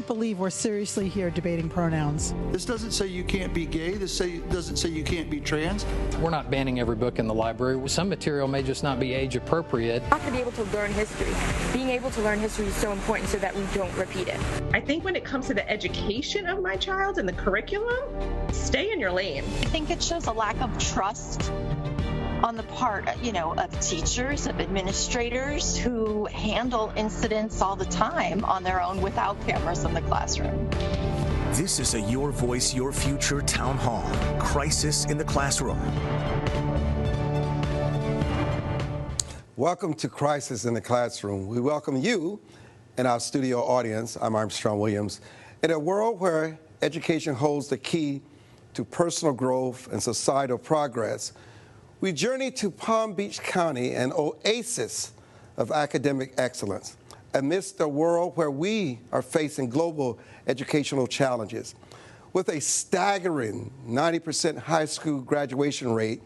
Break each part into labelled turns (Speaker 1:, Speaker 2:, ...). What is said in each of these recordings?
Speaker 1: can't believe we're seriously here debating pronouns.
Speaker 2: This doesn't say you can't be gay. This doesn't say you can't be trans.
Speaker 3: We're not banning every book in the library. Some material may just not be age appropriate.
Speaker 4: Not to be able to learn history. Being able to learn history is so important so that we don't repeat it.
Speaker 5: I think when it comes to the education of my child and the curriculum, stay in your lane.
Speaker 6: I think it shows a lack of trust on the part, of teachers, of administrators who handle incidents all the time on their own without cameras in the classroom.
Speaker 7: This is a Your Voice, Your Future Town Hall. Crisis in the Classroom.
Speaker 8: Welcome to Crisis in the Classroom. We welcome you and our studio audience. I'm Armstrong Williams. In a world where education holds the key to personal growth and societal progress, we journey to Palm Beach County, an oasis of academic excellence, amidst a world where we are facing global educational challenges. With a staggering 90% high school graduation rate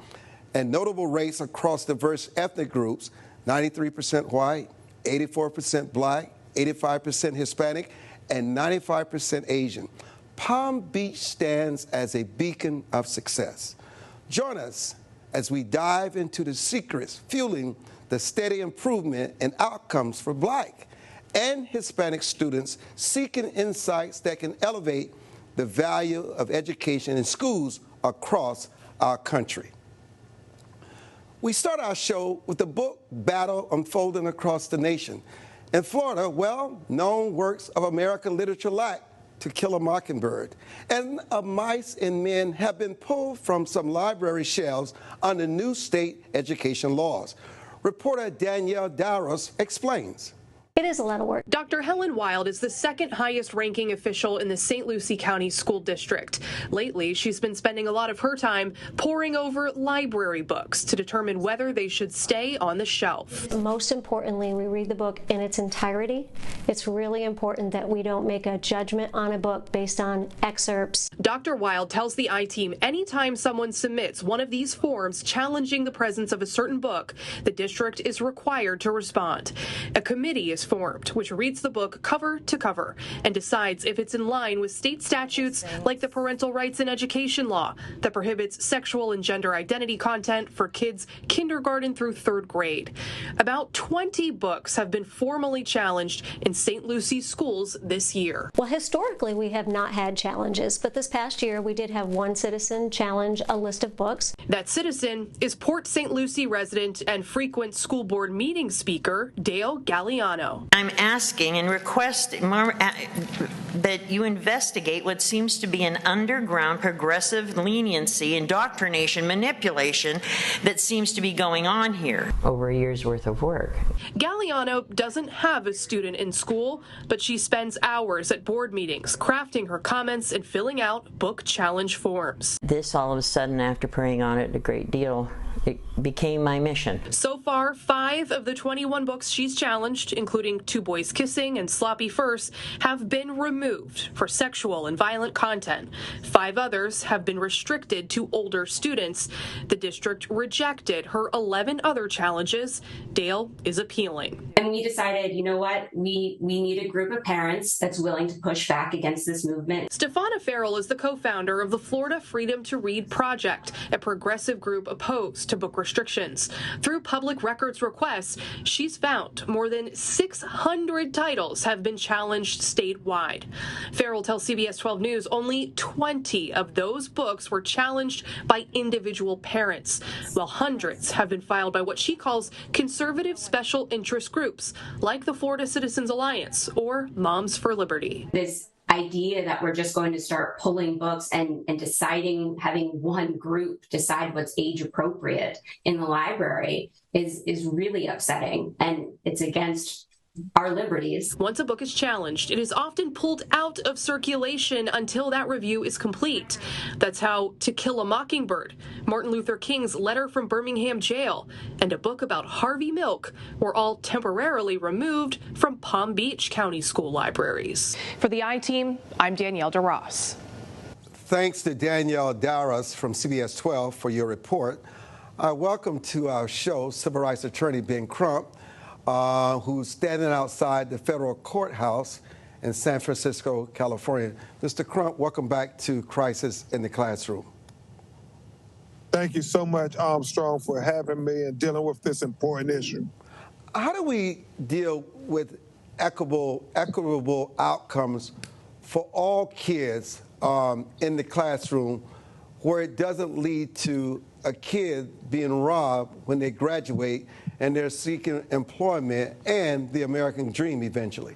Speaker 8: and notable rates across diverse ethnic groups, 93% white, 84% black, 85% Hispanic, and 95% Asian, Palm Beach stands as a beacon of success. Join us as we dive into the secrets fueling the steady improvement in outcomes for Black and Hispanic students, seeking insights that can elevate the value of education in schools across our country. We start our show with the book battle unfolding across the nation. In Florida, well-known works of American literature like To Kill a Mockingbird and Of Mice and Men have been pulled from some library shelves under new state education laws. Reporter Danielle Dowros explains.
Speaker 9: It is a lot of work.
Speaker 10: Dr. Helen Wild is the second highest ranking official in the St. Lucie County School District. Lately, she's been spending a lot of her time poring over library books to determine whether they should stay on the shelf.
Speaker 9: Most importantly, we read the book in its entirety. It's really important that we don't make a judgment on a book based on excerpts.
Speaker 10: Dr. Wild tells the I-Team anytime someone submits one of these forms challenging the presence of a certain book, the district is required to respond. A committee is formed, which reads the book cover to cover and decides if it's in line with state statutes like the Parental Rights in Education law that prohibits sexual and gender identity content for kids kindergarten through third grade. About 20 books have been formally challenged in St. Lucie schools this year.
Speaker 9: Well, historically, we have not had challenges, but this past year we did have one citizen challenge a list of books.
Speaker 10: That citizen is Port St. Lucie resident and frequent school board meeting speaker Dale Galliano.
Speaker 11: I'm asking and requesting that you investigate what seems to be an underground progressive leniency, indoctrination, manipulation that seems to be going on here. Over a year's worth of work.
Speaker 10: Galliano doesn't have a student in school, but she spends hours at board meetings crafting her comments and filling out book challenge forms.
Speaker 11: This all of a sudden, after praying on it a great deal, it became my mission.
Speaker 10: So far, 5 of the 21 books she's challenged, including Two Boys Kissing and Sloppy First, have been removed for sexual and violent content. 5 others have been restricted to older students. The district rejected her 11 other challenges. Dale is appealing.
Speaker 12: And we decided, you know what, we need a group of parents that's willing to push back against this movement.
Speaker 10: Stefana Farrell is the co-founder of the Florida Freedom to Read Project, a progressive group opposed to book restrictions. Through public records requests, she's found more than 600 titles have been challenged statewide. Farrell tells CBS 12 News only 20 of those books were challenged by individual parents, while hundreds have been filed by what she calls conservative special interest groups, like the Florida Citizens Alliance or Moms for Liberty.
Speaker 12: This idea that we're just going to start pulling books and deciding, having one group decide what's age appropriate in the library is really upsetting, and it's against our liberties.
Speaker 10: Once a book is challenged, it is often pulled out of circulation until that review is complete. That's how To Kill a Mockingbird, Martin Luther King's Letter from Birmingham Jail, and a book about Harvey Milk were all temporarily removed from Palm Beach County school libraries. For the I-Team, I'm Danielle DeRoss.
Speaker 8: Thanks to Danielle Dowros from CBS 12 for your report. Welcome to our show, civil rights attorney Ben Crump, who's standing outside the federal courthouse in San Francisco, California. Mr. Crump, welcome back to Crisis in the Classroom.
Speaker 13: Thank you so much, Armstrong, for having me and dealing with this important issue.
Speaker 8: How do we deal with equitable outcomes for all kids in the classroom where it doesn't lead to a kid being robbed when they graduate and they're seeking employment and the American dream eventually?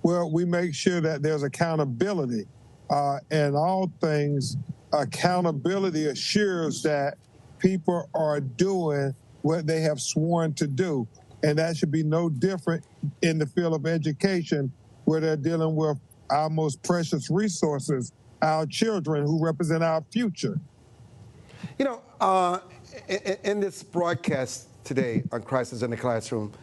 Speaker 13: Well, we make sure that there's accountability. And all things, accountability assures that people are doing what they have sworn to do. And that should be no different in the field of education, where they're dealing with our most precious resources, our children who represent our future.
Speaker 8: You know, in this broadcast today on Crisis in the Classroom,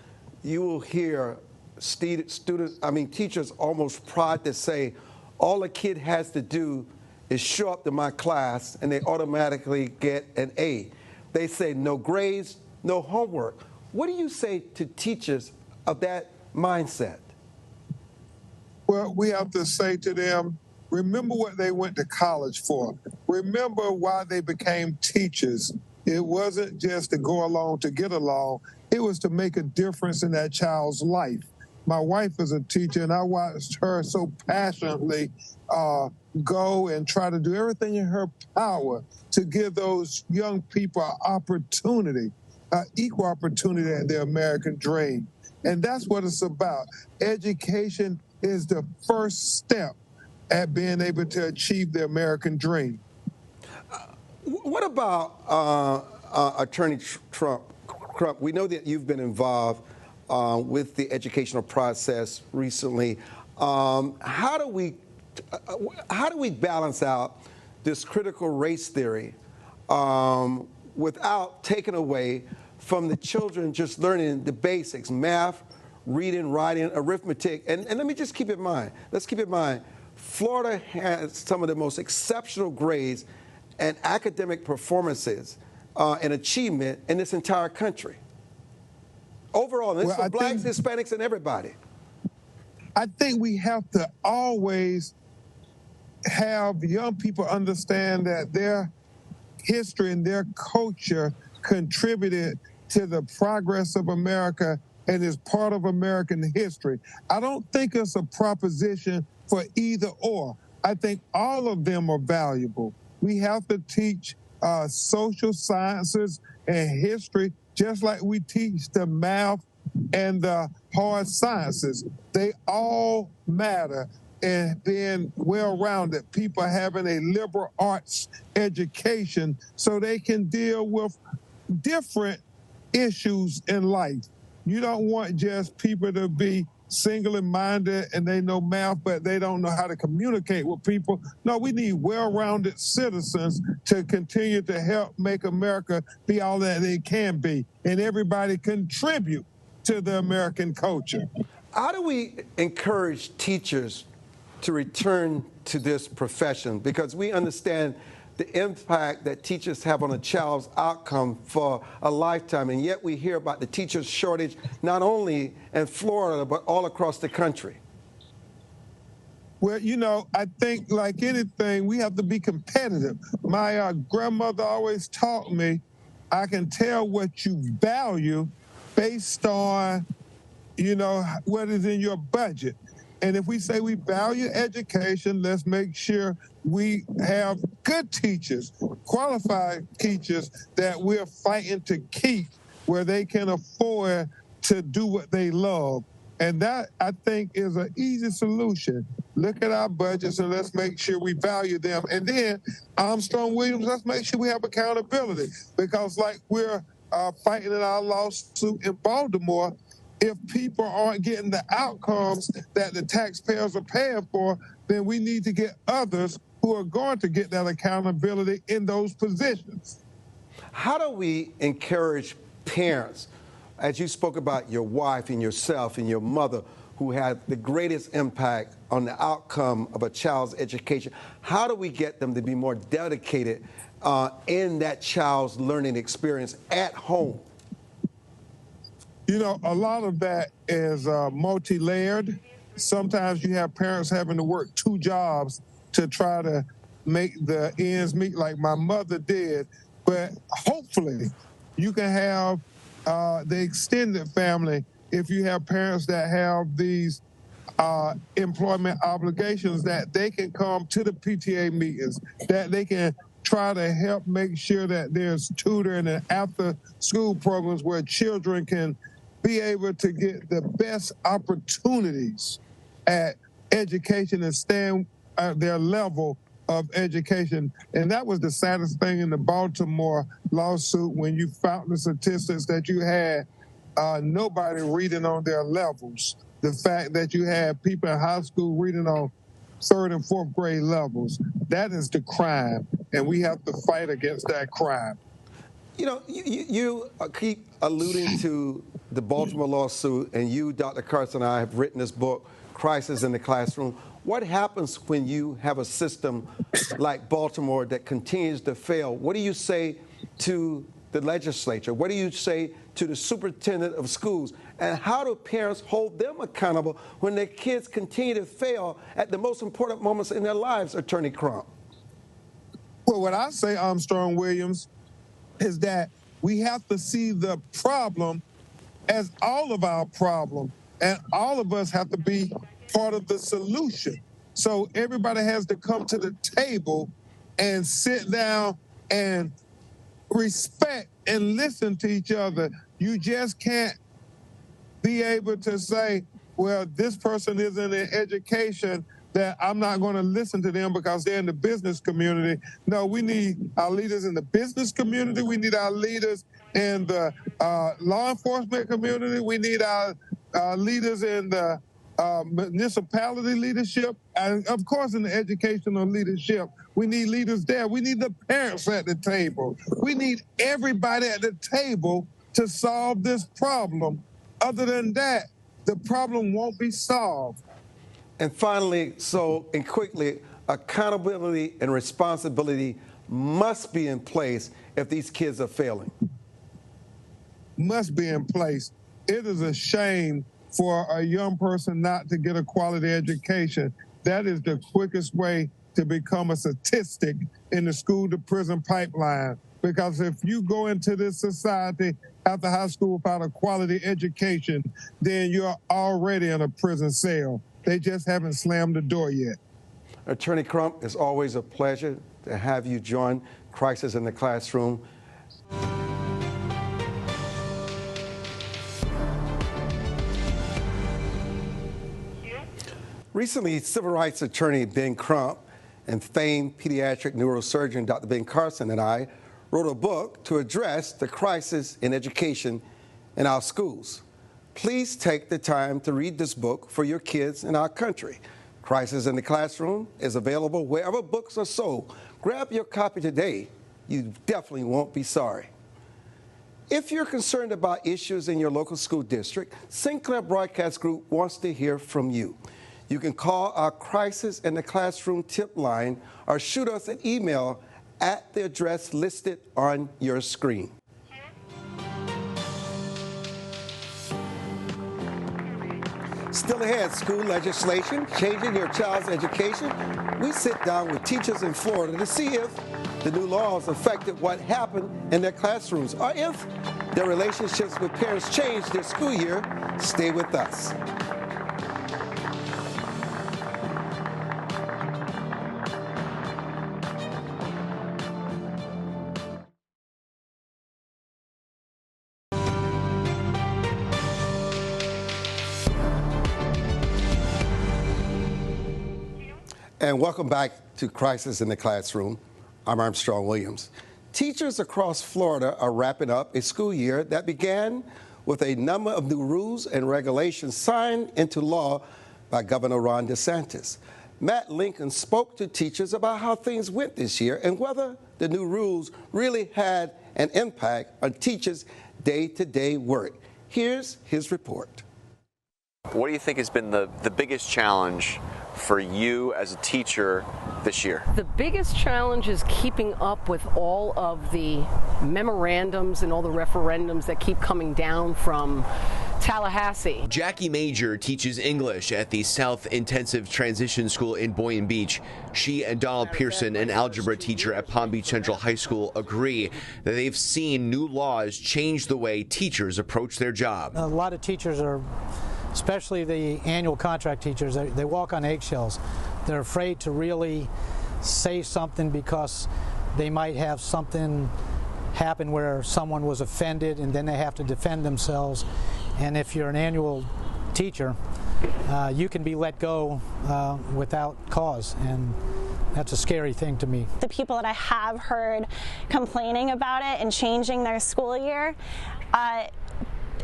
Speaker 8: you will hear teachers almost proud to say, all a kid has to do is show up to my class and they automatically get an A. They say no grades, no homework. What do you say to teachers of that mindset?
Speaker 13: Well, we have to say to them, remember what they went to college for. Remember why they became teachers. It wasn't just to go along to get along. It was to make a difference in that child's life. My wife is a teacher, and I watched her so passionately go and try to do everything in her power to give those young people an opportunity, equal opportunity at the American dream. And that's what it's about. Education is the first step at being able to achieve the American dream.
Speaker 8: What about Attorney Crump? We know that you've been involved with the educational process recently. How do we balance out this critical race theory without taking away from the children just learning the basics, math, reading, writing, arithmetic? And let me just keep in mind, let's keep in mind, Florida has some of the most exceptional grades and academic performances and achievement in this entire country. Overall, and this is for blacks, Hispanics, and everybody.
Speaker 13: I think we have to always have young people understand that their history and their culture contributed to the progress of America and is part of American history. I don't think it's a proposition for either or. I think all of them are valuable. We have to teach social sciences and history just like we teach the math and the hard sciences. They all matter. And being well-rounded, people having a liberal arts education so they can deal with different issues in life. You don't want just people to be single-minded and they know math, but they don't know how to communicate with people. No, we need well-rounded citizens to continue to help make America be all that it can be, and everybody contribute to the American culture.
Speaker 8: How do we encourage teachers to return to this profession? Because we understand the impact that teachers have on a child's outcome for a lifetime, and yet we hear about the teachers' shortage not only in Florida, but all across the country.
Speaker 13: Well, you know, I think like anything, we have to be competitive. My grandmother always taught me, I can tell what you value based on, you know, what is in your budget. And if we say we value education, let's make sure we have good teachers, qualified teachers that we're fighting to keep where they can afford to do what they love. And that, I think, is an easy solution. Look at our budgets and let's make sure we value them. And then, Armstrong Williams, let's make sure we have accountability. Because like we're fighting in our lawsuit in Baltimore, if people aren't getting the outcomes that the taxpayers are paying for, then we need to get others who are going to get that accountability in those positions.
Speaker 8: How do we encourage parents, as you spoke about your wife and yourself and your mother, who had the greatest impact on the outcome of a child's education, how do we get them to be more dedicated in that child's learning experience at home?
Speaker 13: You know, a lot of that is multi-layered. sometimes you have parents having to work 2 jobs to try to make the ends meet like my mother did. But hopefully you can have the extended family if you have parents that have these employment obligations, that they can come to the PTA meetings, that they can try to help make sure that there's tutoring and after school programs where children can be able to get the best opportunities at education and stand at their level of education. And that was the saddest thing in the Baltimore lawsuit, when you found the statistics that you had nobody reading on their levels. The fact that you had people in high school reading on 3rd and 4th grade levels, that is the crime, and we have to fight against that crime.
Speaker 8: You know, you keep alluding to the Baltimore lawsuit, and you, Dr. Carson, and I have written this book, Crisis in the Classroom. What happens when you have a system like Baltimore that continues to fail? What do you say to the legislature? What do you say to the superintendent of schools? And how do parents hold them accountable when their kids continue to fail at the most important moments in their lives, Attorney Crump?
Speaker 13: Well, what I say, Armstrong Williams, is that we have to see the problem as all of our problem, and all of us have to be part of the solution. So everybody has to come to the table and sit down and respect and listen to each other. You just can't be able to say, well, this person is in education, that I'm not going to listen to them because they're in the business community. No, we need our leaders in the business community. We need our leaders in the law enforcement community. We need our leaders in the municipality leadership, and of course in the educational leadership. We need leaders there. We need the parents at the table. We need everybody at the table to solve this problem. Other than that, the problem won't be solved.
Speaker 8: And finally, and quickly, accountability and responsibility must be in place if these kids are failing.
Speaker 13: Must be in place. It is a shame for a young person not to get a quality education. That is the quickest way to become a statistic in the school-to-prison pipeline. Because if you go into this society after high school without a quality education, then you're already in a prison cell. They just haven't slammed the door yet.
Speaker 8: Attorney Crump, it's always a pleasure to have you join Crisis in the Classroom. Recently, civil rights attorney Ben Crump and famed pediatric neurosurgeon Dr. Ben Carson and I wrote a book to address the crisis in education in our schools. Please take the time to read this book for your kids in our country. Crisis in the Classroom is available wherever books are sold. Grab your copy today. You definitely won't be sorry. If you're concerned about issues in your local school district, Sinclair Broadcast Group wants to hear from you. You can call our Crisis in the Classroom tip line or shoot us an email at the address listed on your screen. Still ahead, school legislation changing your child's education. We sit down with teachers in Florida to see if the new laws affected what happened in their classrooms or if their relationships with parents changed this school year. Stay with us. And welcome back to Crisis in the Classroom. I'm Armstrong Williams. Teachers across Florida are wrapping up a school year that began with a number of new rules and regulations signed into law by Governor Ron DeSantis. Matt Lincoln spoke to teachers about how things went this year and whether the new rules really had an impact on teachers' day-to-day work. Here's his report.
Speaker 14: What do you think has been the biggest challenge for you as a teacher this year?
Speaker 15: The biggest challenge is keeping up with all of the memorandums and all the referendums that keep coming down from Tallahassee.
Speaker 14: Jackie Major teaches English at the South Intensive Transition School in Boynton Beach. She and Donald Pearson, an algebra teacher at Palm Beach Central High School, agree that they've seen new laws change the way teachers approach their job.
Speaker 16: A lot of teachers are, especially the annual contract teachers, they walk on eggshells. They're afraid to really say something because they might have something happen where someone was offended and then they have to defend themselves. And if you're an annual teacher, you can be let go without cause, and that's a scary thing to me.
Speaker 17: The people that I have heard complaining about it and changing their school year,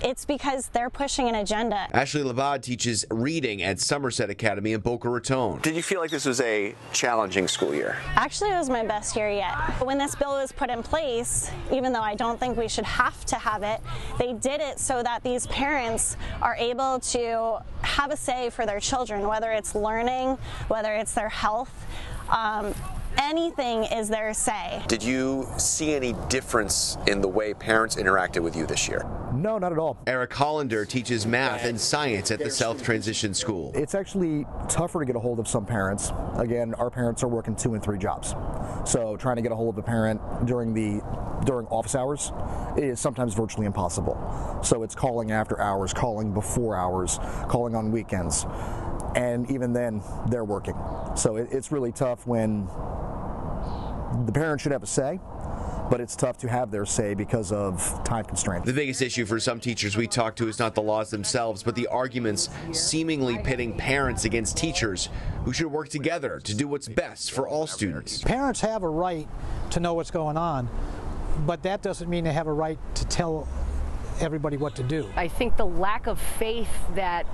Speaker 17: it's because they're pushing an agenda.
Speaker 14: Ashley Labad teaches reading at Somerset Academy in Boca Raton. Did you feel like this was a challenging school year?
Speaker 17: Actually, it was my best year yet. When this bill was put in place, even though I don't think we should have to have it, they did it so that these parents are able to have a say for their children, whether it's learning, whether it's their health. Anything is their say.
Speaker 14: Did you see any difference in the way parents interacted with you this year?
Speaker 18: No, not at all.
Speaker 14: Eric Hollander teaches math and science at the South Transition School.
Speaker 18: It's actually tougher to get a hold of some parents. Again, our parents are working 2 and 3 jobs. So trying to get a hold of a parent during office hours is sometimes virtually impossible. So it's calling after hours, calling before hours, calling on weekends. And even then, they're working. So it's really tough when the parent should have a say, but it's tough to have their say because of time constraints.
Speaker 14: The biggest issue for some teachers we talk to is not the laws themselves, but the arguments seemingly pitting parents against teachers who should work together to do what's best for all students.
Speaker 16: Parents have a right to know what's going on, but that doesn't mean they have a right to tell everybody what to do.
Speaker 15: I think the lack of faith that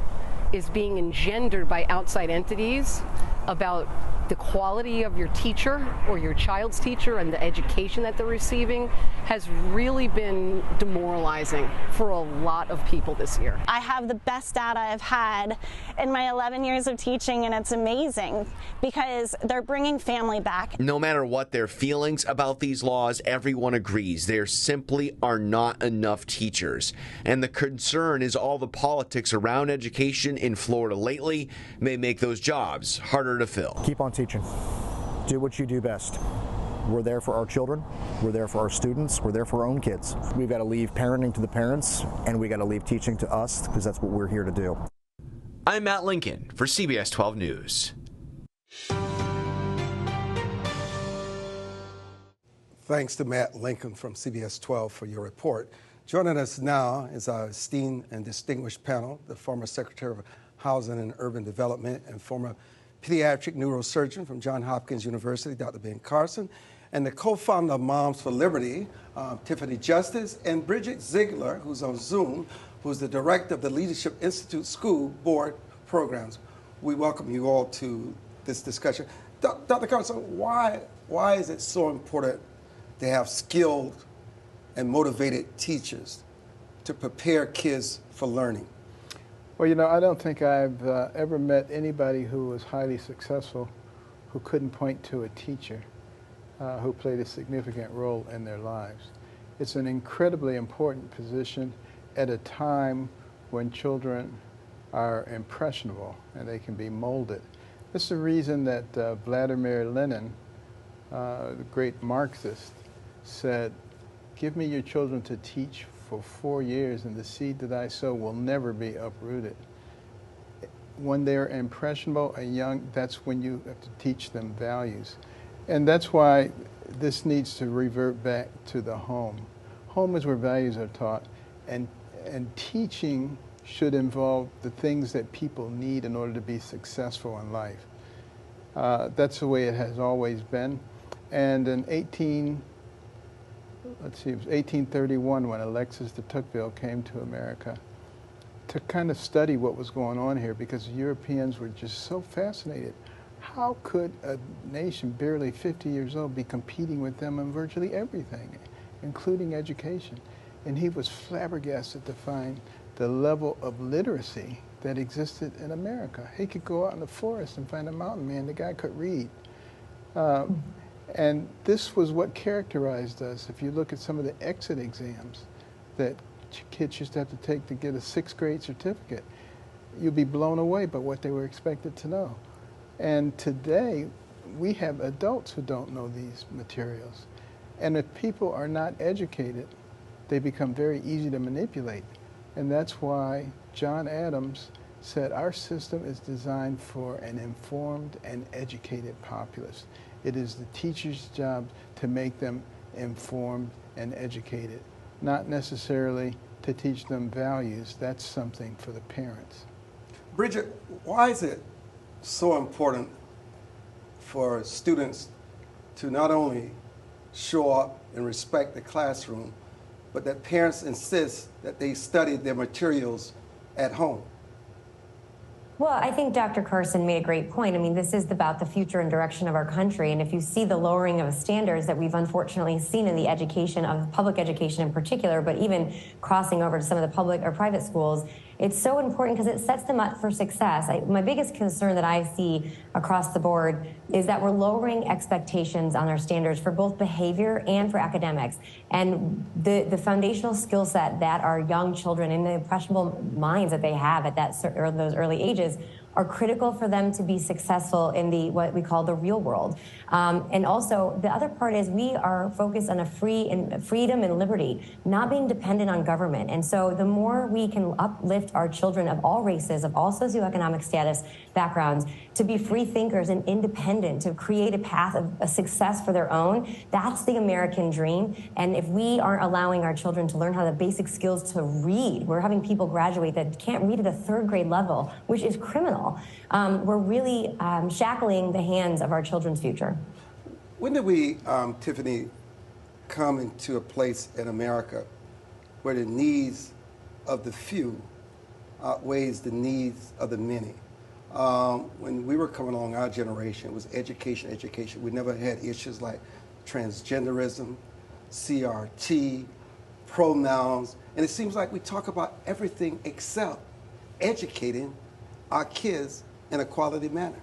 Speaker 15: is being engendered by outside entities about the quality of your teacher or your child's teacher and the education that they're receiving has really been demoralizing for a lot of people this year.
Speaker 17: I have the best data I've had in my 11 years of teaching, and it's amazing because they're bringing family back.
Speaker 14: No matter what their feelings about these laws, everyone agrees there simply are not enough teachers. And the concern is all the politics around education in Florida lately may make those jobs harder to fill.
Speaker 18: Keep on teaching. Do what you do best. We're there for our children. We're there for our students. We're there for our own kids. We've got to leave parenting to the parents, and we got to leave teaching to us because that's what we're here to do.
Speaker 14: I'm Matt Lincoln for CBS 12 News.
Speaker 8: Thanks to Matt Lincoln from CBS 12 for your report. Joining us now is our esteemed and distinguished panel, the former Secretary of Housing and Urban Development and former pediatric neurosurgeon from Johns Hopkins University, Dr. Ben Carson, and the co-founder of Moms for Liberty, Tiffany Justice, and Bridget Ziegler, who's on Zoom, who's the director of the Leadership Institute School Board Programs. We welcome you all to this discussion. Dr. Carson, why is it so important to have skilled and motivated teachers to prepare kids for learning?
Speaker 19: Well, you know, I don't think I've ever met anybody who was highly successful who couldn't point to a teacher who played a significant role in their lives. It's an incredibly important position at a time when children are impressionable and they can be molded. This is the reason that Vladimir Lenin, the great Marxist, said, "Give me your children to teach for 4 years, and the seed that I sow will never be uprooted." When they're impressionable and young, that's when you have to teach them values. And that's why this needs to revert back to the home. Home is where values are taught, and teaching should involve the things that people need in order to be successful in life. That's the way it has always been. And in 1831 when Alexis de Tocqueville came to America to kind of study what was going on here, because Europeans were just so fascinated. How could a nation barely 50 years old be competing with them in virtually everything, including education? And he was flabbergasted to find the level of literacy that existed in America. He could go out in the forest and find a mountain man. The guy could read. And this was what characterized us. If you look at some of the exit exams that kids used to have to take to get a 6th grade certificate. You'd be blown away by what they were expected to know. And today, we have adults who don't know these materials. And if people are not educated, they become very easy to manipulate. And that's why John Adams said our system is designed for an informed and educated populace. It is the teacher's job to make them informed and educated, not necessarily to teach them values. That's something for the parents.
Speaker 8: Bridget, why is it so important for students to not only show up and respect the classroom, but that parents insist that they study their materials at home?
Speaker 20: Well, I think Dr. Carson made a great point. I mean, this is about the future and direction of our country. And if you see the lowering of standards that we've unfortunately seen in the education of public education in particular, but even crossing over to some of the public or private schools, it's so important because it sets them up for success. My biggest concern that I see across the board is that we're lowering expectations on our standards for both behavior and for academics. And the foundational skill set that our young children and the impressionable minds that they have at those early ages are critical for them to be successful in what we call the real world. And also, the other part is we are focused on freedom and liberty, not being dependent on government. And so the more we can uplift our children of all races, of all socioeconomic status, backgrounds, to be free thinkers and independent, to create a path of a success for their own, that's the American dream. And if we aren't allowing our children to learn how the basic skills to read, we're having people graduate that can't read at a 3rd grade level, which is criminal. We're really shackling the hands of our children's future.
Speaker 8: When did we, Tiffany, come into a place in America where the needs of the few outweighs the needs of the many? When we were coming along, our generation, it was education, education. We never had issues like transgenderism, CRT, pronouns, and it seems like we talk about everything except educating our kids in a quality manner.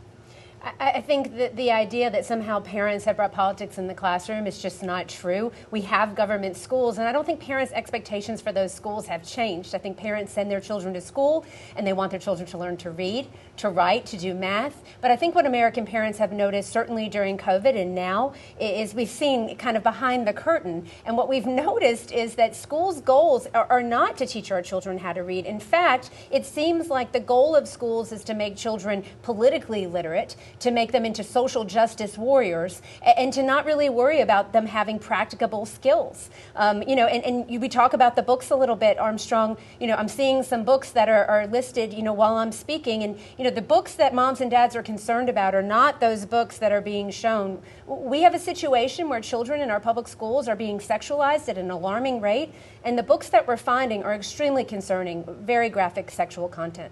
Speaker 21: I think that the idea that somehow parents have brought politics in the classroom is just not true. We have government schools, and I don't think parents' expectations for those schools have changed. I think parents send their children to school, and they want their children to learn to read, to write, to do math. But I think what American parents have noticed, certainly during COVID and now, is we've seen kind of behind the curtain. And what we've noticed is that schools' goals are not to teach our children how to read. In fact, it seems like the goal of schools is to make children politically literate, to make them into social justice warriors, and to not really worry about them having practicable skills. We talk about the books a little bit, Armstrong. I'm seeing some books that are listed, while I'm speaking, and the books that moms and dads are concerned about are not those books that are being shown. We have a situation where children in our public schools are being sexualized at an alarming rate, and the books that we're finding are extremely concerning, very graphic sexual content.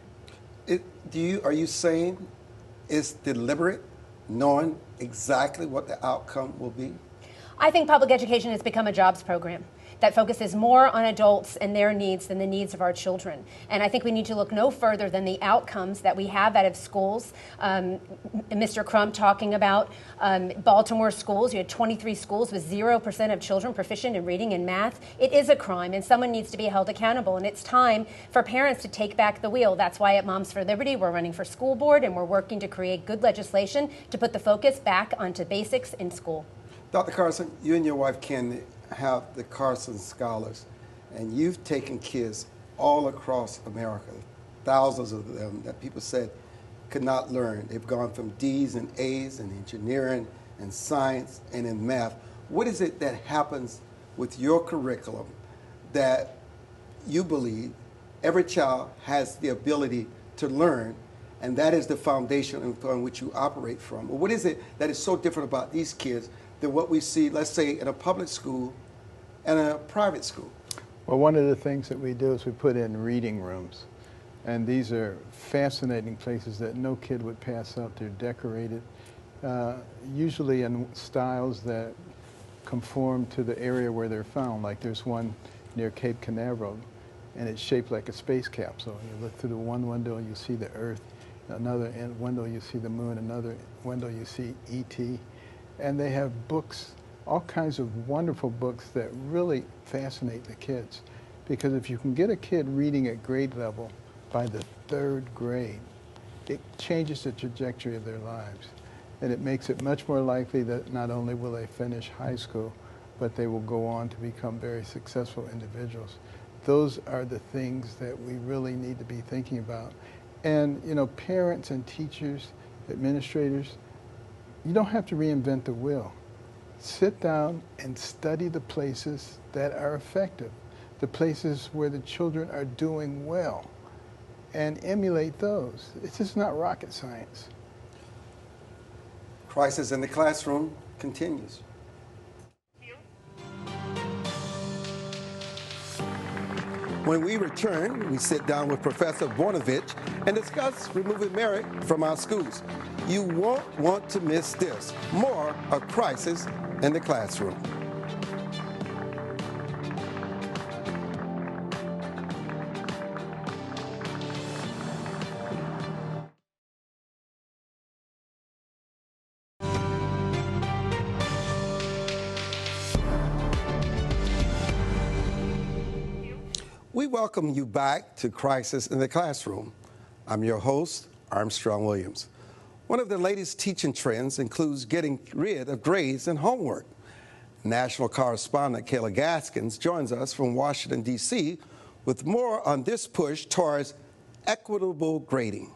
Speaker 8: Are you saying it's deliberate, knowing exactly what the outcome will be?
Speaker 21: I think public education has become a jobs program that focuses more on adults and their needs than the needs of our children. And I think we need to look no further than the outcomes that we have out of schools. Mr. Crump talking about Baltimore schools. You had 23 schools with 0% of children proficient in reading and math. It is a crime, and someone needs to be held accountable. And it's time for parents to take back the wheel. That's why at Moms for Liberty, we're running for school board, and we're working to create good legislation to put the focus back onto basics in school.
Speaker 8: Dr. Carson, you and your wife, Candy, have the Carson Scholars, and you've taken kids all across America, thousands of them that people said could not learn. They've gone from D's and A's in engineering and science and in math. What is it that happens with your curriculum that you believe every child has the ability to learn, and that is the foundation on which you operate from? What is it that is so different about these kids than what we see, let's say, in a public school and a private school?
Speaker 19: Well, one of the things that we do is we put in reading rooms. And these are fascinating places that no kid would pass up. They're decorated, usually in styles that conform to the area where they're found. Like there's one near Cape Canaveral, and it's shaped like a space capsule. You look through the one window, you see the Earth. Another window, you see the moon. Another window, you see E.T. And they have books, all kinds of wonderful books that really fascinate the kids. Because if you can get a kid reading at grade level by the 3rd grade, it changes the trajectory of their lives. And it makes it much more likely that not only will they finish high school, but they will go on to become very successful individuals. Those are the things that we really need to be thinking about. And, you know, parents and teachers, administrators, you don't have to reinvent the wheel. Sit down and study the places that are effective, the places where the children are doing well, and emulate those. It's just not rocket science.
Speaker 8: Crisis in the Classroom continues. When we return, we sit down with Professor Bornovich and discuss removing merit from our schools. You won't want to miss this. More of Crisis in the Classroom. We welcome you back to Crisis in the Classroom. I'm your host, Armstrong Williams. One of the latest teaching trends includes getting rid of grades and homework. National correspondent Kayla Gaskins joins us from Washington, D.C. with more on this push towards equitable grading.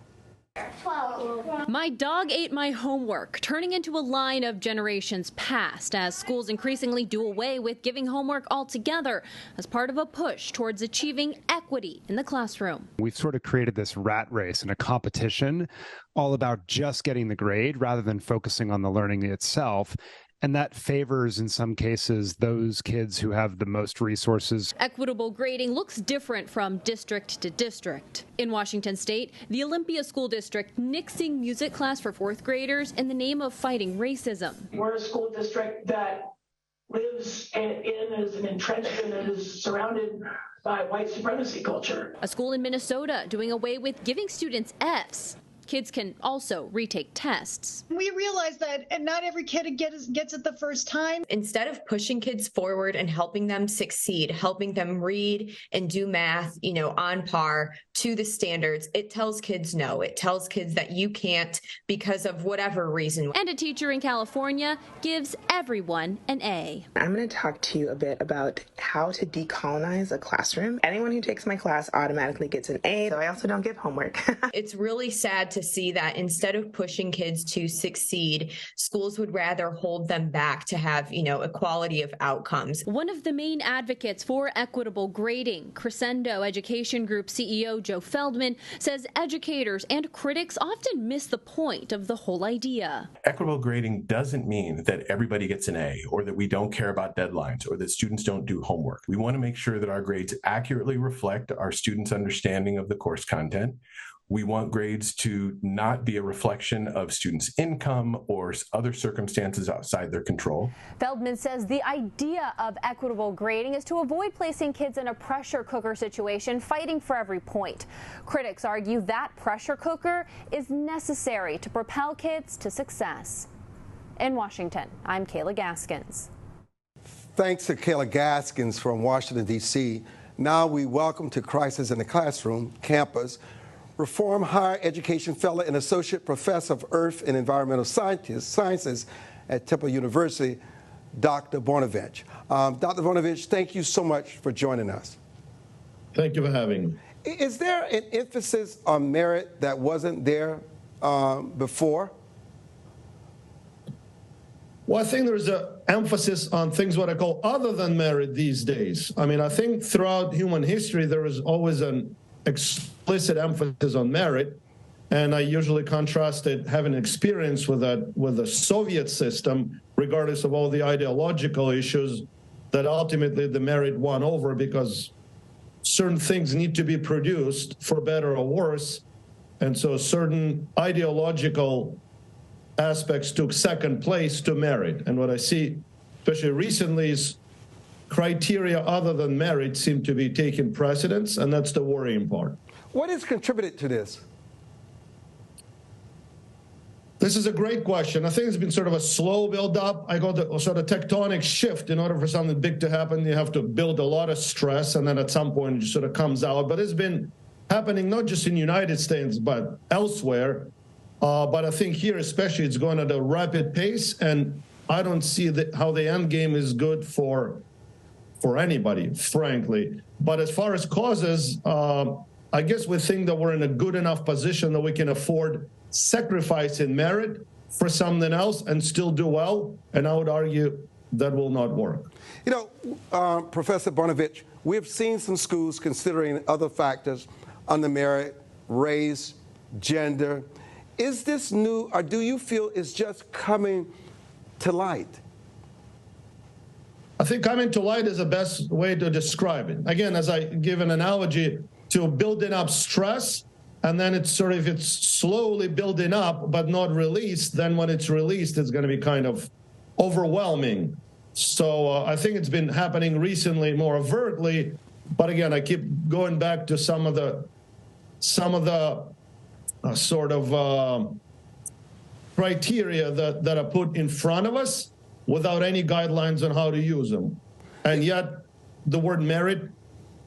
Speaker 1: My dog ate my homework, turning into a line of generations past as schools increasingly do away with giving homework altogether as part of a push towards achieving equity in the classroom.
Speaker 22: We've sort of created this rat race and a competition all about just getting the grade rather than focusing on the learning itself. And that favors, in some cases, those kids who have the most resources.
Speaker 1: Equitable grading looks different from district to district. In Washington State, the Olympia School District nixing music class for 4th graders in the name of fighting racism.
Speaker 23: We're a school district that lives is an entrenched and is surrounded by white supremacy culture.
Speaker 1: A school in Minnesota doing away with giving students Fs. Kids can also retake tests.
Speaker 24: We realize that not every kid gets it the first time.
Speaker 25: Instead of pushing kids forward and helping them succeed, helping them read and do math, on par to the standards, it tells kids no. It tells kids that you can't because of whatever reason.
Speaker 1: And a teacher in California gives everyone an A.
Speaker 26: I'm going to talk to you a bit about how to decolonize a classroom. Anyone who takes my class automatically gets an A, so I also don't give homework.
Speaker 25: It's really sad to see that instead of pushing kids to succeed, schools would rather hold them back to have, equality of outcomes.
Speaker 1: One of the main advocates for equitable grading, Crescendo Education Group CEO Joe Feldman, says educators and critics often miss the point of the whole idea.
Speaker 27: Equitable grading doesn't mean that everybody gets an A or that we don't care about deadlines or that students don't do homework. We want to make sure that our grades accurately reflect our students' understanding of the course content. We want grades to not be a reflection of students' income or other circumstances outside their control.
Speaker 1: Feldman says the idea of equitable grading is to avoid placing kids in a pressure cooker situation, fighting for every point. Critics argue that pressure cooker is necessary to propel kids to success. In Washington, I'm Kayla Gaskins.
Speaker 8: Thanks to Kayla Gaskins from Washington, D.C. Now we welcome to Crisis in the Classroom campus Reform Higher Education Fellow and Associate Professor of Earth and Environmental Sciences at Temple University, Dr. Bornovich. Dr. Bornovich, thank you so much for joining us.
Speaker 28: Thank you for having me.
Speaker 8: Is there an emphasis on merit that wasn't there before?
Speaker 28: Well, I think there's an emphasis on things what I call other than merit these days. I mean, I think throughout human history, there is always an explicit emphasis on merit, and I usually contrasted having experience with that with the Soviet system, regardless of all the ideological issues, that ultimately the merit won over because certain things need to be produced for better or worse, and so certain ideological aspects took second place to merit. And what I see, especially recently, is criteria other than merit seem to be taking precedence, and that's the worrying part.
Speaker 8: What has contributed to this?
Speaker 28: This is a great question. I think it's been sort of a slow build up. I got a sort of tectonic shift. In order for something big to happen, you have to build a lot of stress, and then at some point it just sort of comes out. But it's been happening not just in the United States, but elsewhere. But I think here especially it's going at a rapid pace, and I don't see how the end game is good for anybody, frankly. But as far as causes, I guess we think that we're in a good enough position that we can afford sacrificing merit for something else and still do well, and I would argue that will not work.
Speaker 8: You know, Professor Bonovich, we've seen some schools considering other factors on the merit, race, gender. Is this new, or do you feel it's just coming to light?
Speaker 28: I think coming to light is the best way to describe it. Again, as I give an analogy to building up stress, and then it's slowly building up but not released, then when it's released, it's going to be kind of overwhelming. So I think it's been happening recently more overtly, but again, I keep going back to some of the sort of criteria that are put in front of us without any guidelines on how to use them. And yet the word merit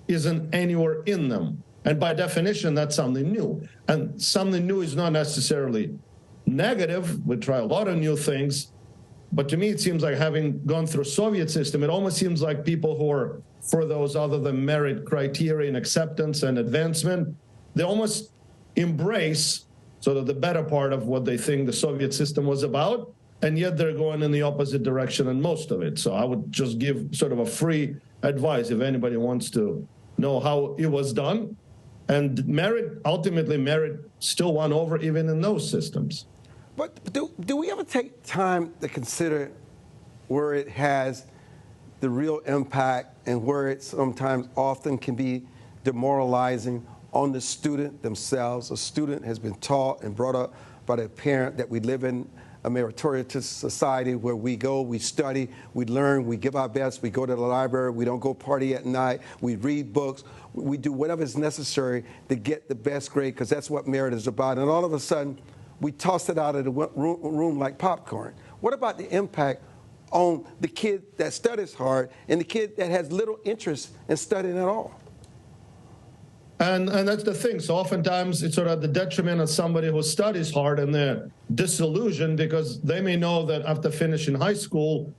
Speaker 28: isn't anywhere in them. And by definition, that's something new. And something new is not necessarily negative. We try a lot of new things. But to me, it seems like, having gone through Soviet system, it almost seems like people who are for those other than merit criteria and acceptance and advancement, they almost embrace sort of the better part of what they think the Soviet system was about. And yet they're going in the opposite direction in most of it. So I would just give sort of a free advice if anybody wants to know how it was done. And merit, ultimately, merit still won over even in those systems.
Speaker 8: But do we ever take time to consider where it has the real impact and where it sometimes often can be demoralizing on the student themselves? A student has been taught and brought up by their parent that we live in a meritorious society where we go, we study, we learn, we give our best, we go to the library, we don't go party at night, we read books, we do whatever is necessary to get the best grade, because that's what merit is about. And all of a sudden, we toss it out of the room like popcorn. What about the impact on the kid that studies hard and the kid that has little interest in studying at all?
Speaker 28: And that's the thing. So oftentimes it's sort of the detriment of somebody who studies hard, and they're disillusioned because they may know that after finishing high school,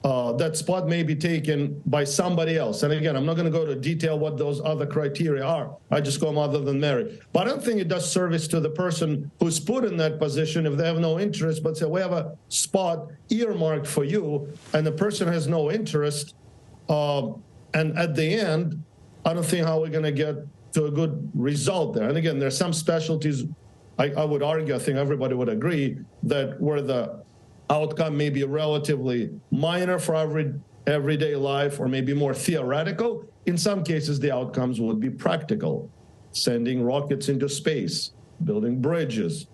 Speaker 28: that spot may be taken by somebody else. And again, I'm not going to go to detail what those other criteria are. I just go other than merit. But I don't think it does service to the person who's put in that position if they have no interest, but say, we have a spot earmarked for you, and the person has no interest. And at the end, I don't think how we're going to get to a good result there. And again, there's some specialties, I would argue, I think everybody would agree, that where the outcome may be relatively minor for everyday life or maybe more theoretical. In some cases, the outcomes would be practical. Sending rockets into space, building bridges,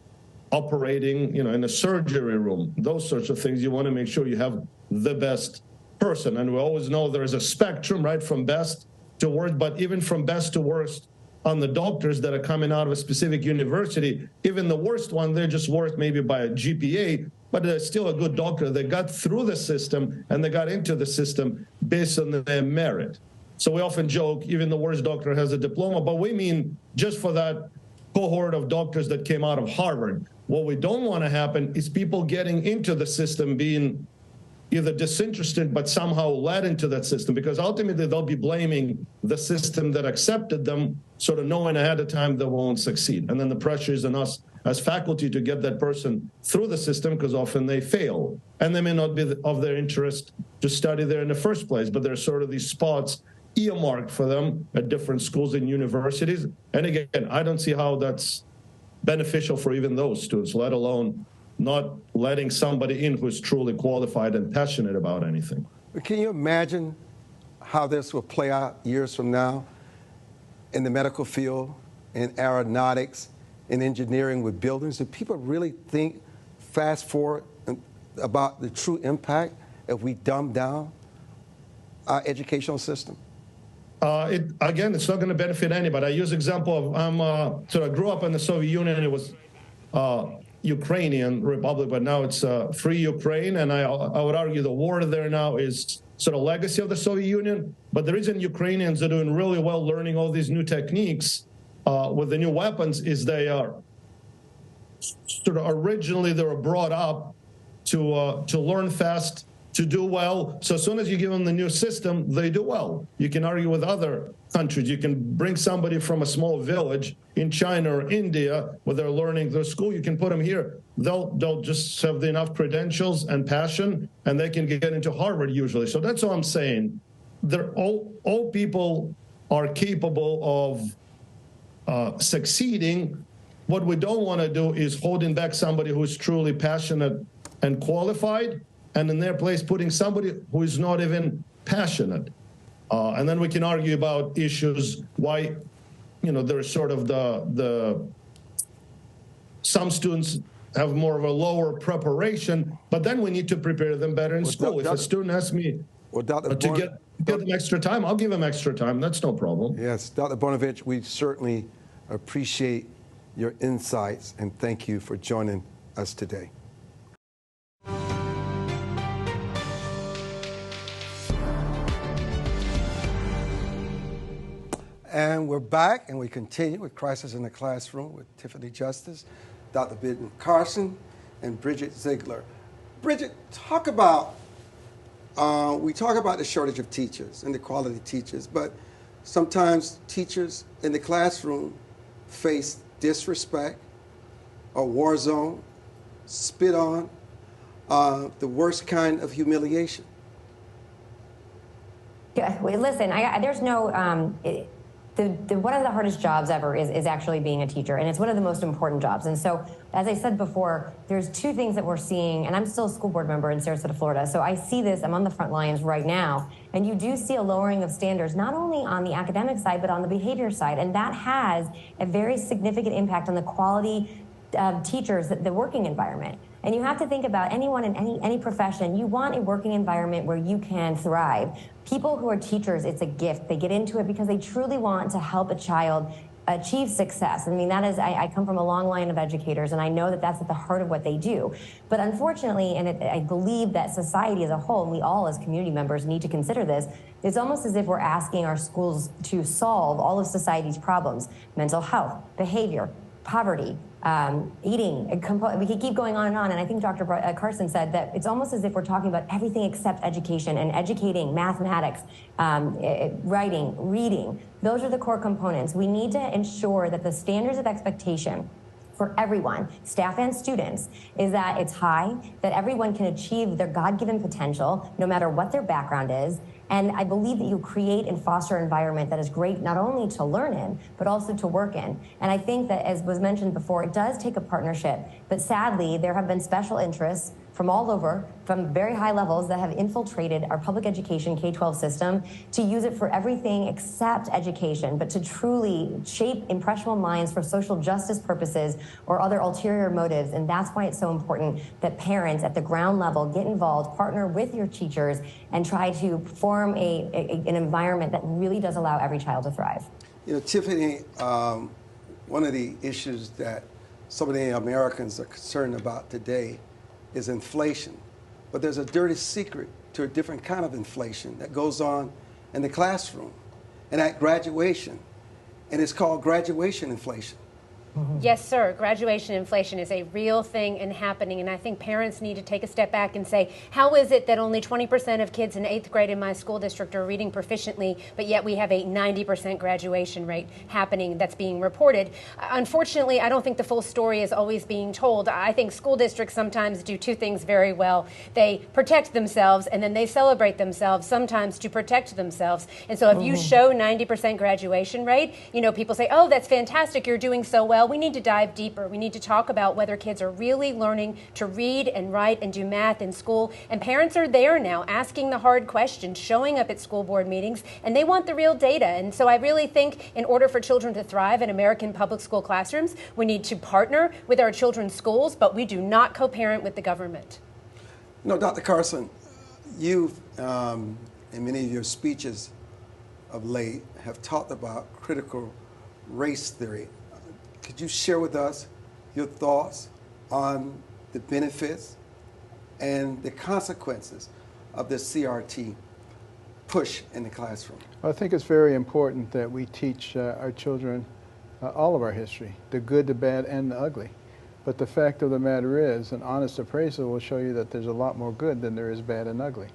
Speaker 28: operating, in a surgery room, those sorts of things. You want to make sure you have the best person. And we always know there is a spectrum, right, from best to worst, but even from best to worst on the doctors that are coming out of a specific university, even the worst one, they're just worse maybe by a GPA, but they're still a good doctor. They got through the system and they got into the system based on their merit. So we often joke, even the worst doctor has a diploma, but we mean just for that cohort of doctors that came out of Harvard. What we don't want to happen is people getting into the system being either disinterested but somehow led into that system, because ultimately they'll be blaming the system that accepted them, sort of knowing ahead of time they won't succeed. And then the pressure is on us as faculty to get that person through the system, because often they fail. And they may not be of their interest to study there in the first place, but there's sort of these spots earmarked for them at different schools and universities. And again, I don't see how that's beneficial for even those students, let alone not letting somebody in who's truly qualified and passionate about anything.
Speaker 8: Can you imagine how this will play out years from now in the medical field, in aeronautics, in engineering with buildings? Do people really think, fast forward, about the true impact if we dumb down our educational system?
Speaker 28: Again, it's not going to benefit anybody. I use example of, I grew up in the Soviet Union, and it was Ukrainian Republic, but now it's Free Ukraine. And I would argue the war there now is sort of legacy of the Soviet Union. But the reason Ukrainians are doing really well learning all these new techniques with the new weapons is they are sort of originally they were brought up to learn fast, to do well. So as soon as you give them the new system, they do well. You can argue with other countries. You can bring somebody from a small village in China or India where they're learning their school. You can put them here. They'll just have enough credentials and passion, and they can get into Harvard usually. So that's all I'm saying. They're all people are capable of succeeding. What we don't want to do is holding back somebody who is truly passionate and qualified, and in their place putting somebody who is not even passionate. And then we can argue about issues why, there's sort of some students have more of a lower preparation, but then we need to prepare them better in school. If a student asks me to get them extra time, I'll give them extra time. That's no problem.
Speaker 8: Yes, Dr. Bonovich, we certainly appreciate your insights, and thank you for joining us today. And we're back, and we continue with Crisis in the Classroom with Tiffany Justice, Dr. Bidden Carson, and Bridget Ziegler. Bridget, we talk about the shortage of teachers and the quality of teachers, but sometimes teachers in the classroom face disrespect, a war zone, spit on, the worst kind of humiliation.
Speaker 20: Yeah, listen, there's no... one of the hardest jobs ever is actually being a teacher, and it's one of the most important jobs. And so, as I said before, there's two things that we're seeing, and I'm still a school board member in Sarasota, Florida, so I see this, I'm on the front lines right now, and you do see a lowering of standards, not only on the academic side, but on the behavior side, and that has a very significant impact on the quality of teachers, the working environment. And you have to think about anyone in any profession, you want a working environment where you can thrive. People who are teachers, it's a gift. They get into it because they truly want to help a child achieve success. I mean, that is, I come from a long line of educators, and I know that that's at the heart of what they do. But unfortunately, and I believe that society as a whole, and we all as community members need to consider this, it's almost as if we're asking our schools to solve all of society's problems: mental health, behavior, poverty, eating. We could keep going on, and I think Dr. Carson said that it's almost as if we're talking about everything except education and educating, mathematics, writing, reading. Those are the core components. We need to ensure that the standards of expectation for everyone, staff and students, is that it's high, that everyone can achieve their God-given potential, no matter what their background is. And I believe that you create and foster an environment that is great not only to learn in, but also to work in. And I think that, as was mentioned before, it does take a partnership. But sadly, there have been special interests from all over, from very high levels, that have infiltrated our public education K-12 system to use it for everything except education, but to truly shape impressionable minds for social justice purposes or other ulterior motives. And that's why it's so important that parents at the ground level get involved, partner with your teachers, and try to form an environment that really does allow every child to thrive.
Speaker 8: You know, Tiffany, one of the issues that so many Americans are concerned about today is inflation. But there's a dirty secret to a different kind of inflation that goes on in the classroom and at graduation. And it's called graduation inflation.
Speaker 21: Yes, sir. Graduation inflation is a real thing and happening, and I think parents need to take a step back and say, how is it that only 20% of kids in 8th grade in my school district are reading proficiently, but yet we have a 90% graduation rate happening that's being reported? Unfortunately, I don't think the full story is always being told. I think school districts sometimes do two things very well. They protect themselves, and then they celebrate themselves, sometimes to protect themselves. And so if you show 90% graduation rate, you know, people say, oh, that's fantastic, you're doing so well. We need to dive deeper. We need to talk about whether kids are really learning to read and write and do math in school. And parents are there now asking the hard questions, showing up at school board meetings, and they want the real data. And so I really think in order for children to thrive in American public school classrooms, we need to partner with our children's schools, but we do not co-parent with the government.
Speaker 8: No, Dr. Carson, you, in many of your speeches of late, have talked about critical race theory. Could you share with us your thoughts on the benefits and the consequences of the CRT push in the classroom?
Speaker 19: Well, I think it's very important that we teach our children all of our history, the good, the bad, and the ugly. But the fact of the matter is, an honest appraisal will show you that there's a lot more good than there is bad and ugly.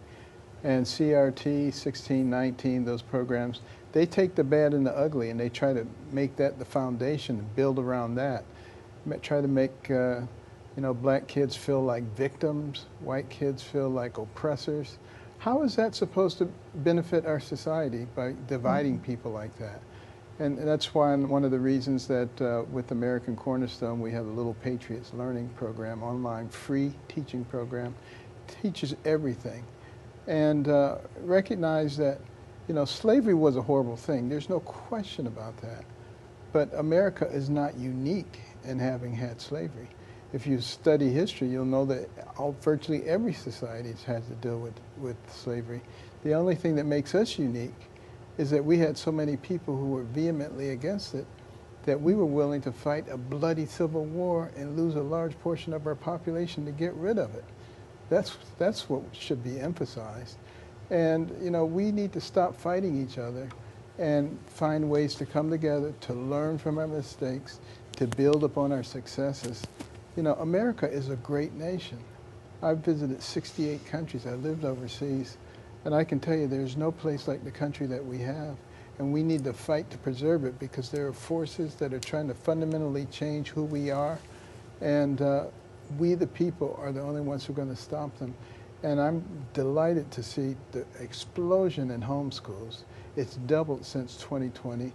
Speaker 19: And CRT, 16, 19, those programs, they take the bad and the ugly and they try to make that the foundation and build around that. Try to make black kids feel like victims, white kids feel like oppressors. How is that supposed to benefit our society by dividing people like that? And that's why one of the reasons that with American Cornerstone we have a Little Patriots Learning Program, online free teaching program, teaches everything. And recognize that, slavery was a horrible thing. There's no question about that. But America is not unique in having had slavery. If you study history, you'll know that virtually every society has had to deal with slavery. The only thing that makes us unique is that we had so many people who were vehemently against it that we were willing to fight a bloody civil war and lose a large portion of our population to get rid of it. That's what should be emphasized. And, we need to stop fighting each other and find ways to come together, to learn from our mistakes, to build upon our successes. America is a great nation. I've visited 68 countries. I lived overseas. And I can tell you there's no place like the country that we have. And we need to fight to preserve it because there are forces that are trying to fundamentally change who we are. And we, the people, are the only ones who are going to stop them. And I'm delighted to see the explosion in homeschools. It's doubled since 2020.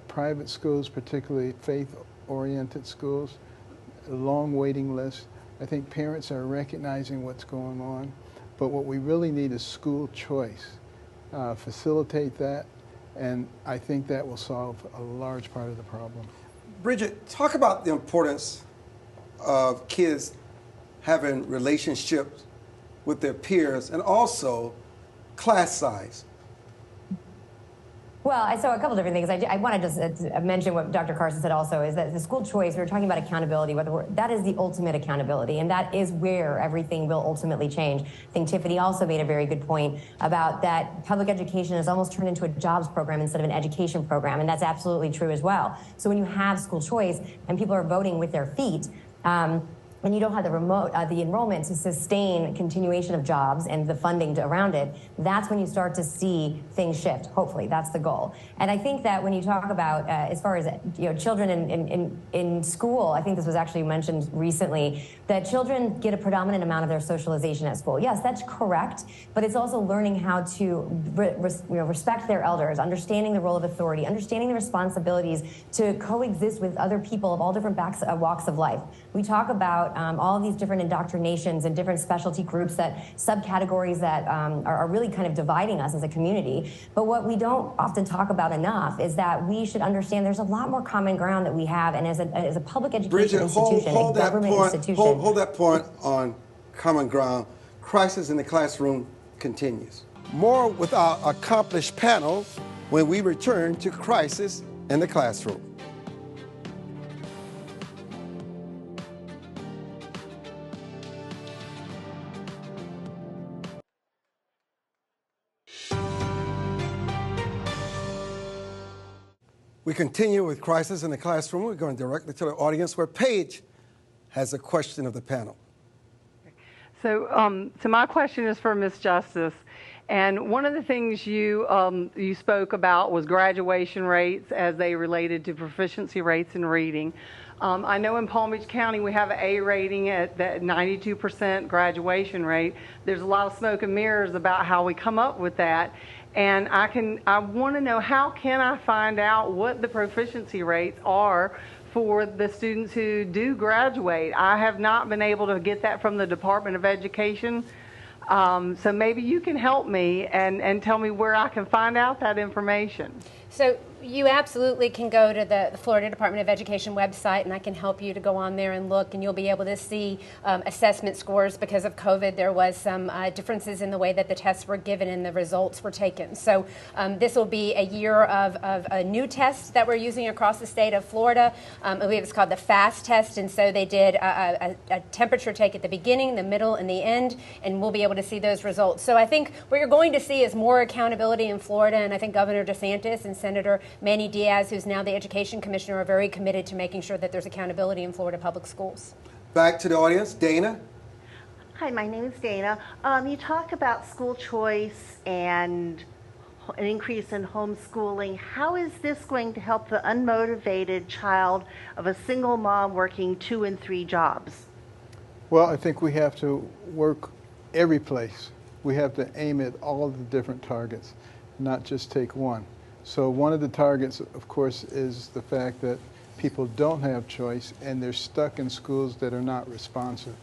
Speaker 19: Private schools, particularly faith-oriented schools, a long waiting list. I think parents are recognizing what's going on. But what we really need is school choice. Facilitate that, and I think that will solve a large part of the problem.
Speaker 8: Bridget, talk about the importance of kids having relationships with their peers and also class size.
Speaker 20: Well, so a couple different things. I want to just mention what Dr. Carson said also, is that the school choice, we were talking about accountability, that is the ultimate accountability, and that is where everything will ultimately change. I think Tiffany also made a very good point about that public education has almost turned into a jobs program instead of an education program, and that's absolutely true as well. So when you have school choice and people are voting with their feet, and you don't have the enrollment to sustain continuation of jobs and the funding around it, that's when you start to see things shift. Hopefully, that's the goal. And I think that when you talk about, as far as children in school, I think this was actually mentioned recently, that children get a predominant amount of their socialization at school. Yes, that's correct, but it's also learning how to respect their elders, understanding the role of authority, understanding the responsibilities to coexist with other people of all different walks of life. We talk about all of these different indoctrinations and different specialty groups, subcategories that are really kind of dividing us as a community. But what we don't often talk about enough is that we should understand there's a lot more common ground that we have, and as a public education institution, a government institution.
Speaker 8: Hold that point on common ground. Crisis in the Classroom continues. More with our accomplished panel when we return to Crisis in the Classroom. We continue with Crisis in the Classroom. We're going directly to the audience where Paige has a question of the panel.
Speaker 2: So my question is for Ms. Justice. And one of the things you spoke about was graduation rates as they related to proficiency rates in reading. I know in Palm Beach County we have an A rating at that 92% graduation rate. There's a lot of smoke and mirrors about how we come up with that. And I want to know, how can I find out what the proficiency rates are for the students who do graduate? I have not been able to get that from the Department of Education. So maybe you can help me and tell me where I can find out that information.
Speaker 21: So You absolutely can go to the Florida Department of Education website, and I can help you to go on there and look, and you'll be able to see assessment scores. Because of COVID, there was some differences in the way that the tests were given and the results were taken. So this will be a year of a new test that we're using across the state of Florida. I believe it's called the FAST test, and so they did a temperature take at the beginning, the middle, and the end, and we'll be able to see those results. So I think what you're going to see is more accountability in Florida, and I think Governor DeSantis and Senator Manny Diaz, who's now the Education Commissioner, are very committed to making sure that there's accountability in Florida public schools.
Speaker 8: Back to the audience, Dana.
Speaker 3: Hi, my name is Dana. You talk about school choice and an increase in homeschooling. How is this going to help the unmotivated child of a single mom working 2 and 3 jobs?
Speaker 19: Well, I think we have to work every place. We have to aim at all of the different targets, not just take one. So one of the targets, of course, is the fact that people don't have choice and they're stuck in schools that are not responsive.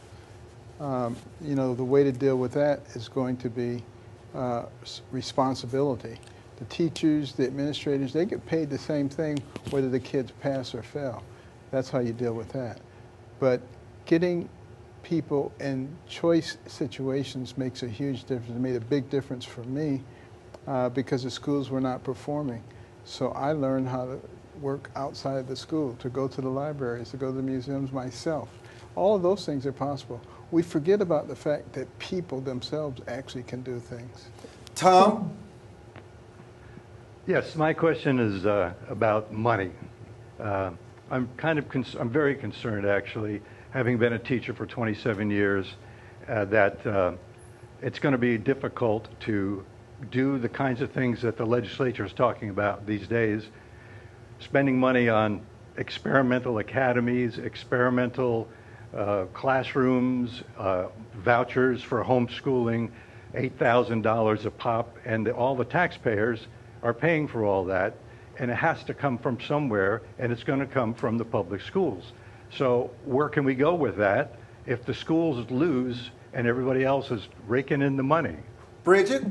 Speaker 19: You know, the way to deal with that is going to be responsibility. The teachers, the administrators, they get paid the same thing whether the kids pass or fail. That's how you deal with that. But getting people in choice situations makes a huge difference. It made a big difference for me because the schools were not performing. So I learned how to work outside the school, to go to the libraries, to go to the museums myself. All of those things are possible. We forget about the fact that people themselves actually can do things.
Speaker 8: Tom?
Speaker 4: Yes, my question is about money. I'm very concerned, actually, having been a teacher for 27 years, that it's going to be difficult to do the kinds of things that the legislature is talking about these days, spending money on experimental academies, experimental classrooms, vouchers for homeschooling, $8,000 a pop, and all the taxpayers are paying for all that, and it has to come from somewhere, and it's going to come from the public schools. So where can we go with that if the schools lose and everybody else is raking in the money?
Speaker 8: Bridget?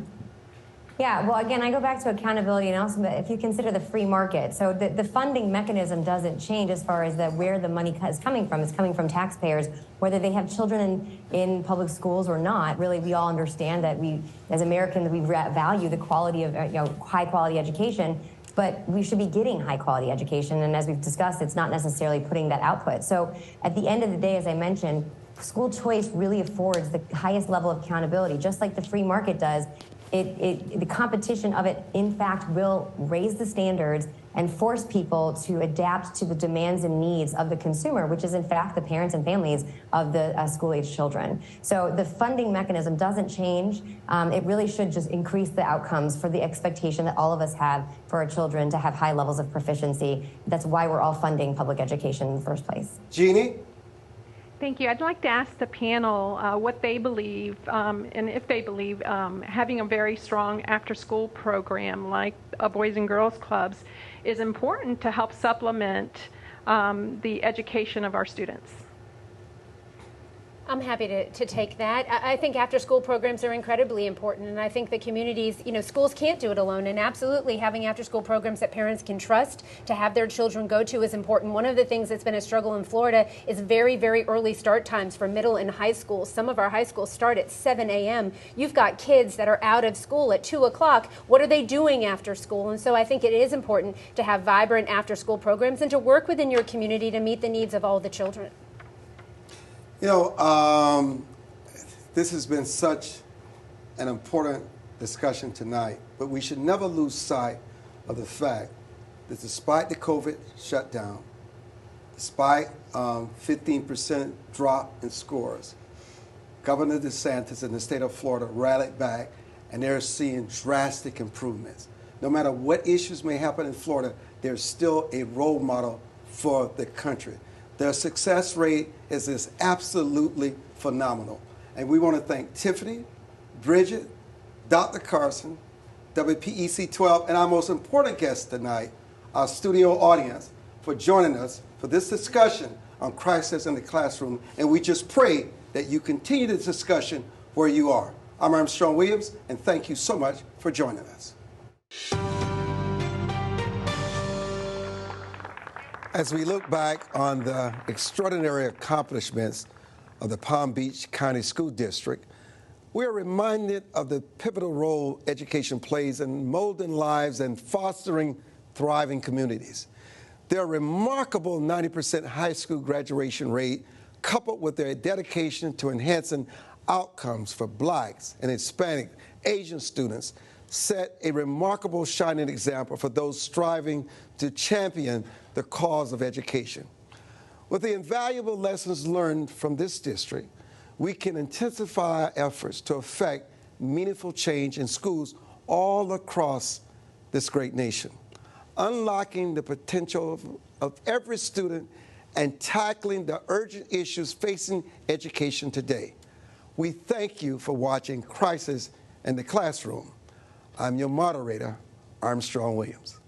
Speaker 20: Yeah, well, again, I go back to accountability, and also if you consider the free market. So the funding mechanism doesn't change as far as where the money is coming from. It's coming from taxpayers, whether they have children in public schools or not. Really, we all understand that we, as Americans, we value the quality of high-quality education, but we should be getting high-quality education. And as we've discussed, it's not necessarily putting that output. So at the end of the day, as I mentioned, school choice really affords the highest level of accountability, just like the free market does. The competition of it, in fact, will raise the standards and force people to adapt to the demands and needs of the consumer, which is, in fact, the parents and families of the school-age children. So the funding mechanism doesn't change. It really should just increase the outcomes for the expectation that all of us have for our children to have high levels of proficiency. That's why we're all funding public education in the first place.
Speaker 8: Jeannie?
Speaker 5: Thank you. I'd like to ask the panel what they believe, and if they believe having a very strong after-school program like Boys and Girls Clubs is important to help supplement the education of our students.
Speaker 21: I'm happy to take that. I think after-school programs are incredibly important, and I think the communities, schools can't do it alone, and absolutely having after-school programs that parents can trust to have their children go to is important. One of the things that's been a struggle in Florida is very, very early start times for middle and high schools. Some of our high schools start at 7 a.m. You've got kids that are out of school at 2 o'clock. What are they doing after school? And so I think it is important to have vibrant after-school programs and to work within your community to meet the needs of all the children.
Speaker 8: This has been such an important discussion tonight, but we should never lose sight of the fact that despite the COVID shutdown, despite 15% drop in scores, Governor DeSantis in the state of Florida rallied back, and they're seeing drastic improvements. No matter what issues may happen in Florida, there's still a role model for the country. Their success rate is absolutely phenomenal. And we want to thank Tiffany, Bridget, Dr. Carson, WPEC 12, and our most important guest tonight, our studio audience, for joining us for this discussion on crisis in the classroom. And we just pray that you continue this discussion where you are. I'm Armstrong Williams, and thank you so much for joining us. As we look back on the extraordinary accomplishments of the Palm Beach County School District, we are reminded of the pivotal role education plays in molding lives and fostering thriving communities. Their remarkable 90% high school graduation rate, coupled with their dedication to enhancing outcomes for Blacks and Hispanic, Asian students, set a remarkable shining example for those striving to champion the cause of education. With the invaluable lessons learned from this district, we can intensify our efforts to effect meaningful change in schools all across this great nation, unlocking the potential of every student and tackling the urgent issues facing education today. We thank you for watching Crisis in the Classroom. I'm your moderator, Armstrong Williams.